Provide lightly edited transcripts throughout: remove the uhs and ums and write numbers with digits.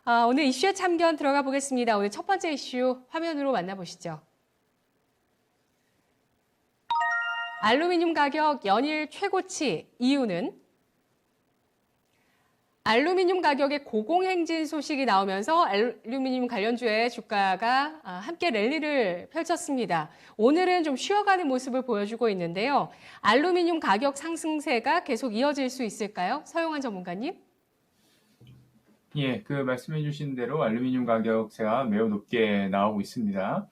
오늘 이슈의 참견 들어가 보겠습니다. 오늘 첫 번째 이슈 화면으로 만나보시죠. 알루미늄 가격 연일 최고치 이유는 알루미늄 가격의 고공행진 소식이 나오면서 알루미늄 관련주의 주가가 함께 랠리를 펼쳤습니다. 오늘은 좀 쉬어가는 모습을 보여주고 있는데요. 알루미늄 가격 상승세가 계속 이어질 수 있을까요? 서용환 전문가님. 예, 말씀해 주신 대로 알루미늄 가격세가 매우 높게 나오고 있습니다.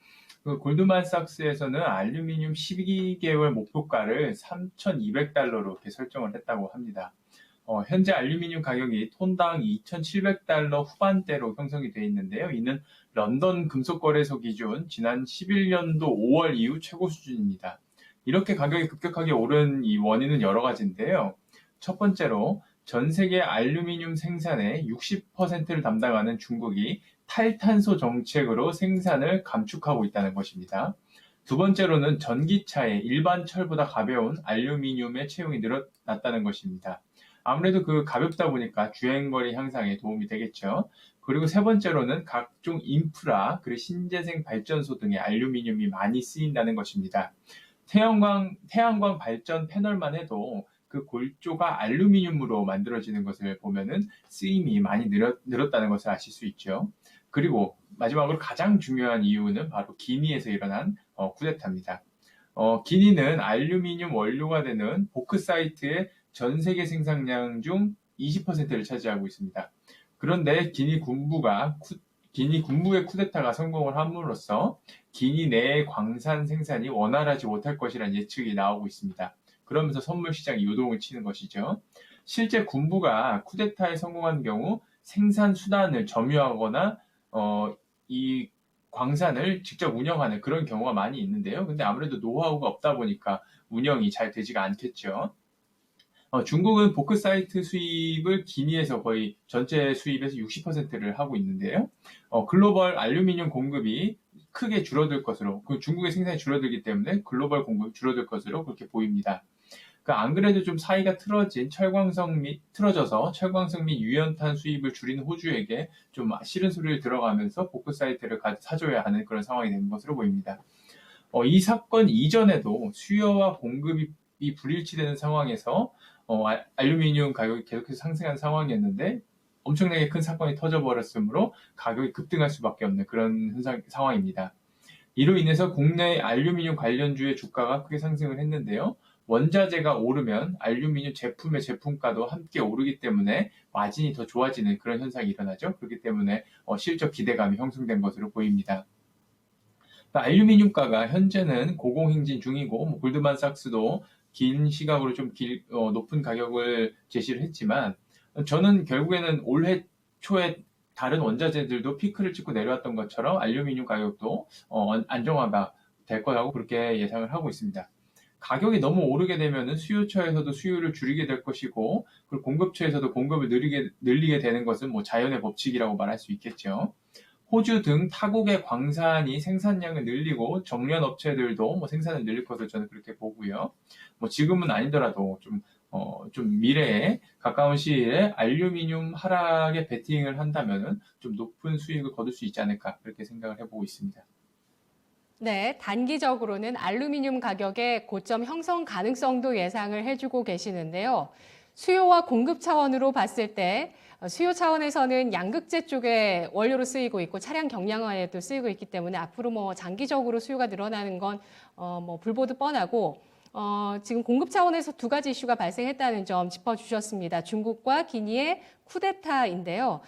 골드만삭스에서는 알루미늄 12개월 목표가를 3,200달러로 이렇게 설정을 했다고 합니다. 현재 알루미늄 가격이 톤당 2,700달러 후반대로 형성이 되어 있는데요. 이는 런던 금속거래소 기준 지난 11년도 5월 이후 최고 수준입니다. 이렇게 가격이 급격하게 오른 이 원인은 여러 가지인데요. 첫 번째로 전 세계 알루미늄 생산의 60%를 담당하는 중국이 탈탄소 정책으로 생산을 감축하고 있다는 것입니다. 두 번째로는 전기차에 일반 철보다 가벼운 알루미늄의 채용이 늘어났다는 것입니다. 아무래도 가볍다 보니까 주행거리 향상에 도움이 되겠죠. 그리고 세 번째로는 각종 인프라, 그리고 신재생 발전소 등의 알루미늄이 많이 쓰인다는 것입니다. 태양광 발전 패널만 해도 그 골조가 알루미늄으로 만들어지는 것을 보면은 쓰임이 많이 늘었다는 것을 아실 수 있죠. 그리고 마지막으로 가장 중요한 이유는 바로 기니에서 일어난 쿠데타입니다. 기니는 알루미늄 원료가 되는 보크사이트의 전 세계 생산량 중 20%를 차지하고 있습니다. 그런데 기니 군부의 쿠데타가 성공을 함으로써 기니 내의 광산 생산이 원활하지 못할 것이라는 예측이 나오고 있습니다. 그러면서 선물 시장이 요동을 치는 것이죠. 실제 군부가 쿠데타에 성공한 경우 생산 수단을 점유하거나 이 광산을 직접 운영하는 그런 경우가 많이 있는데요. 근데 아무래도 노하우가 없다 보니까 운영이 잘 되지가 않겠죠. 중국은 보크사이트 수입을 기니에서 거의 전체 수입에서 60%를 하고 있는데요. 글로벌 알루미늄 공급이 크게 줄어들 것으로, 중국의 생산이 줄어들기 때문에 글로벌 공급이 줄어들 것으로 그렇게 보입니다. 안 그래도 좀 사이가 틀어져서 철광석 및 유연탄 수입을 줄인 호주에게 좀 싫은 소리를 들어가면서 보크사이트를 사줘야 하는 그런 상황이 된 것으로 보입니다. 이 사건 이전에도 수요와 공급이 불일치되는 상황에서 알루미늄 가격이 계속해서 상승한 상황이었는데 엄청나게 큰 사건이 터져버렸으므로 가격이 급등할 수밖에 없는 그런 상황입니다. 이로 인해서 국내 알루미늄 관련주의 주가가 크게 상승을 했는데요. 원자재가 오르면 알루미늄 제품의 제품가도 함께 오르기 때문에 마진이 더 좋아지는 그런 현상이 일어나죠. 그렇기 때문에 실적 기대감이 형성된 것으로 보입니다. 알루미늄가가 현재는 고공행진 중이고 골드만삭스도 긴 시각으로 좀 높은 가격을 제시를 했지만 저는 결국에는 올해 초에 다른 원자재들도 피크를 찍고 내려왔던 것처럼 알루미늄 가격도 안정화가 될 거라고 그렇게 예상을 하고 있습니다. 가격이 너무 오르게 되면 수요처에서도 수요를 줄이게 될 것이고 그리고 공급처에서도 공급을 늘리게 되는 것은 자연의 법칙이라고 말할 수 있겠죠. 호주 등 타국의 광산이 생산량을 늘리고 정련 업체들도 생산을 늘릴 것을 저는 그렇게 보고요. 지금은 아니더라도 좀 미래에 가까운 시일에 알루미늄 하락에 베팅을 한다면은 좀 높은 수익을 거둘 수 있지 않을까 그렇게 생각을 해보고 있습니다. 네, 단기적으로는 알루미늄 가격의 고점 형성 가능성도 예상을 해주고 계시는데요. 수요와 공급 차원으로 봤을 때 수요 차원에서는 양극재 쪽에 원료로 쓰이고 있고 차량 경량화에도 쓰이고 있기 때문에 앞으로 장기적으로 수요가 늘어나는 건 불보듯 뻔하고 지금 공급 차원에서 두 가지 이슈가 발생했다는 점 짚어주셨습니다. 중국과 기니의 쿠데타인데요.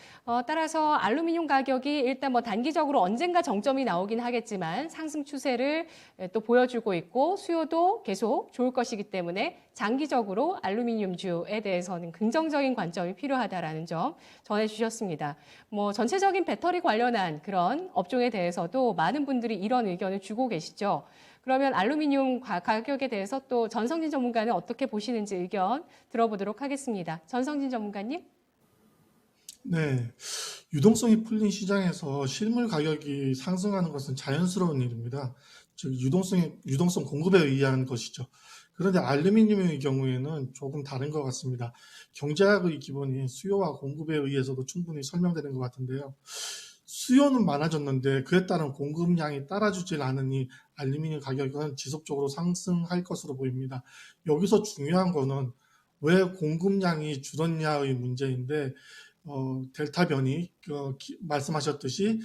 따라서 알루미늄 가격이 일단 단기적으로 언젠가 정점이 나오긴 하겠지만 상승 추세를 또 보여주고 있고 수요도 계속 좋을 것이기 때문에 장기적으로 알루미늄주에 대해서는 긍정적인 관점이 필요하다라는 점 전해주셨습니다. 전체적인 배터리 관련한 그런 업종에 대해서도 많은 분들이 이런 의견을 주고 계시죠. 그러면 알루미늄 가격에 대해서 또 전성진 전문가는 어떻게 보시는지 의견 들어보도록 하겠습니다. 전성진 전문가님. 네, 유동성이 풀린 시장에서 실물 가격이 상승하는 것은 자연스러운 일입니다. 즉 유동성 공급에 의한 것이죠. 그런데 알루미늄의 경우에는 조금 다른 것 같습니다. 경제학의 기본인 수요와 공급에 의해서도 충분히 설명되는 것 같은데요. 수요는 많아졌는데 그에 따른 공급량이 따라주질 않으니 알루미늄 가격은 지속적으로 상승할 것으로 보입니다. 여기서 중요한 거는 왜 공급량이 줄었냐의 문제인데 델타 변이, 말씀하셨듯이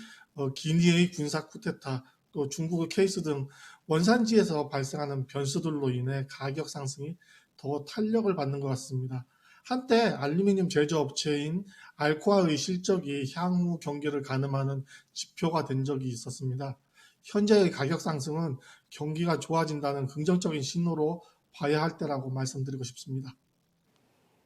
기니의 군사 쿠데타, 또 중국의 케이스 등 원산지에서 발생하는 변수들로 인해 가격 상승이 더 탄력을 받는 것 같습니다. 한때 알루미늄 제조업체인 알코아의 실적이 향후 경기를 가늠하는 지표가 된 적이 있었습니다. 현재의 가격 상승은 경기가 좋아진다는 긍정적인 신호로 봐야 할 때라고 말씀드리고 싶습니다.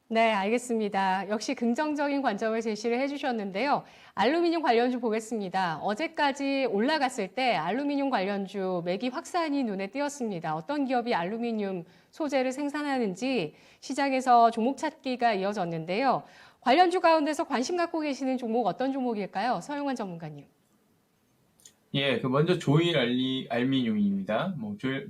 네, 알겠습니다. 역시 긍정적인 관점을 제시를 해주셨는데요. 알루미늄 관련주 보겠습니다. 어제까지 올라갔을 때 알루미늄 관련주 매기 확산이 눈에 띄었습니다. 어떤 기업이 알루미늄 소재를 생산하는지 시장에서 종목 찾기가 이어졌는데요. 관련주 가운데서 관심 갖고 계시는 종목 어떤 종목일까요? 서용환 전문가님. 예, 그 먼저 조일 알미늄입니다.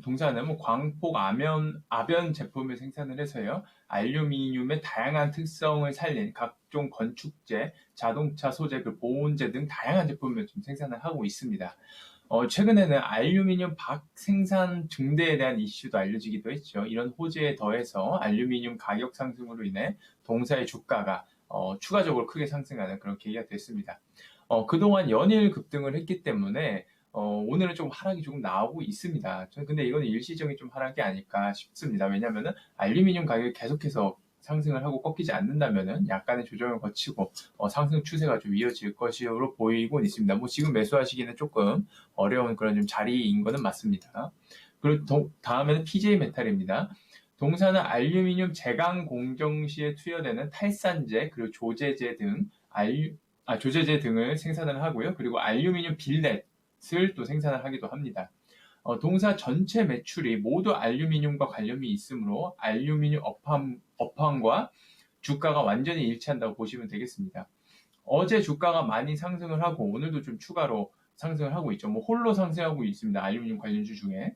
동사는 광폭 아변 제품을 생산을 해서요. 알루미늄의 다양한 특성을 살린 각종 건축재, 자동차 소재, 그 보온재 등 다양한 제품을 좀 생산을 하고 있습니다. 최근에는 알루미늄 박 생산 증대에 대한 이슈도 알려지기도 했죠. 이런 호재에 더해서 알루미늄 가격 상승으로 인해 동사의 주가가 추가적으로 크게 상승하는 그런 계기가 됐습니다. 그동안 연일 급등을 했기 때문에 오늘은 좀 하락이 조금 나오고 있습니다. 저는 근데 이건 일시적인 좀 하락이 아닐까 싶습니다. 왜냐하면은 알루미늄 가격이 계속해서 상승을 하고 꺾이지 않는다면은 약간의 조정을 거치고 상승 추세가 좀 이어질 것으로 보이고 있습니다. 지금 매수하시기는 조금 어려운 그런 좀 자리인 거는 맞습니다. 그리고 다음에는 PJ 메탈입니다. 동사는 알루미늄 제강 공정 시에 투여되는 탈산재 그리고 조제재 등을 생산을 하고요. 그리고 알루미늄 빌렛을 또 생산을 하기도 합니다. 동사 전체 매출이 모두 알루미늄과 관련이 있으므로 알루미늄 업황과 주가가 완전히 일치한다고 보시면 되겠습니다. 어제 주가가 많이 상승을 하고 오늘도 좀 추가로 상승을 하고 있죠. 홀로 상승하고 있습니다. 알루미늄 관련주 중에.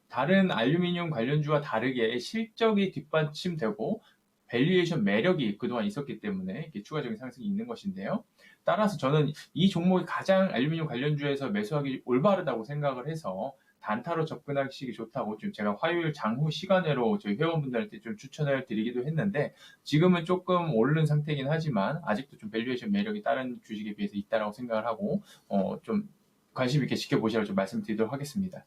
다른 알루미늄 관련주와 다르게 실적이 뒷받침되고 밸류에이션 매력이 그동안 있었기 때문에 이렇게 추가적인 상승이 있는 것인데요. 따라서 저는 이 종목이 가장 알루미늄 관련주에서 매수하기 올바르다고 생각을 해서 단타로 접근하시기 좋다고 좀 제가 화요일 장후 시간으로 저희 회원분들한테 좀 추천을 드리기도 했는데 지금은 조금 오른 상태이긴 하지만 아직도 좀 밸류에이션 매력이 다른 주식에 비해서 있다라고 생각을 하고 좀 관심 있게 지켜보시라고 좀 말씀드리도록 하겠습니다.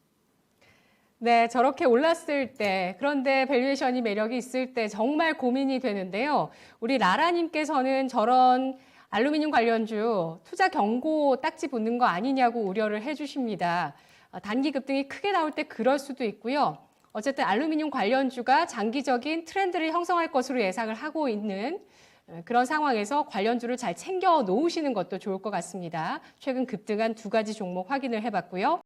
네, 저렇게 올랐을 때, 그런데 밸류에이션이 매력이 있을 때 정말 고민이 되는데요. 우리 라라님께서는 저런 알루미늄 관련주 투자 경고 딱지 붙는 거 아니냐고 우려를 해주십니다. 단기 급등이 크게 나올 때 그럴 수도 있고요. 어쨌든 알루미늄 관련주가 장기적인 트렌드를 형성할 것으로 예상을 하고 있는 그런 상황에서 관련주를 잘 챙겨 놓으시는 것도 좋을 것 같습니다. 최근 급등한 두 가지 종목 확인을 해봤고요.